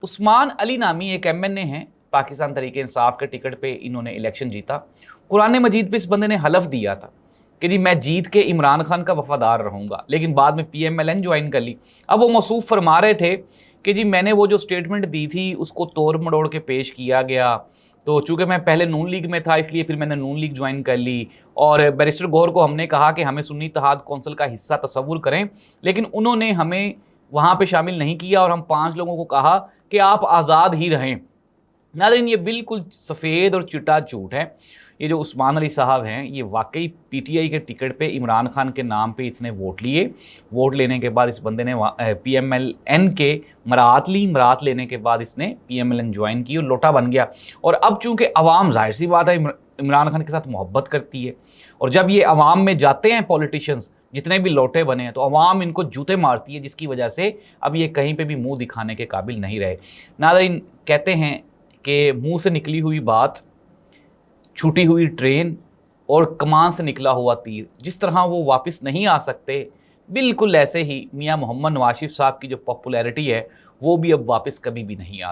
عثمان علی نامی ایک M N اے ہیں، پاکستان تحریک انصاف کے ٹکٹ پہ انہوں نے الیکشن جیتا۔ قرآن مجید پہ اس بندے نے حلف دیا تھا کہ جی میں جیت کے عمران خان کا وفادار رہوں گا، لیکن بعد میں P M L N join کر لی۔ اب وہ موصوف فرما رہے تھے کہ جی میں نے وہ جو سٹیٹمنٹ دی تھی اس کو توڑ مڑوڑ کے پیش کیا گیا، تو چونکہ میں پہلے نون لیگ میں تھا اس لیے پھر میں نے نون لیگ جوائن کر لی، اور بیرسٹر گوہر کو ہم نے کہا کہ ہمیں سنی اتحاد کونسل کا حصہ تصور کریں، لیکن انہوں نے ہمیں وہاں پہ شامل نہیں کیا اور ہم 5 لوگوں کو کہا کہ آپ آزاد ہی رہیں۔ ناظرین، یہ بالکل سفید اور چٹا جھوٹ ہے۔ یہ جو عثمان علی صاحب ہیں یہ واقعی پی ٹی آئی کے ٹکٹ پہ عمران خان کے نام پہ اس نے ووٹ لیے۔ ووٹ لینے کے بعد اس بندے نے پی ایم ایل این کے مراعات لی، مراعات لینے کے بعد اس نے P M L N join کی اور لوٹا بن گیا۔ اور اب چونکہ عوام ظاہر سی بات ہے عمران خان کے ساتھ محبت کرتی ہے، اور جب یہ عوام میں جاتے ہیں پولیٹیشنز جتنے بھی لوٹے بنے ہیں تو عوام ان کو جوتے مارتی ہے، جس کی وجہ سے اب یہ کہیں پہ بھی منہ دکھانے کے قابل نہیں رہے۔ ناظرین، کہتے ہیں کہ منہ سے نکلی ہوئی بات، چھوٹی ہوئی ٹرین اور کمان سے نکلا ہوا تیر جس طرح وہ واپس نہیں آ سکتے، بالکل ایسے ہی میاں محمد نواز شریف صاحب کی جو پاپولیرٹی ہے وہ بھی اب واپس کبھی بھی نہیں آ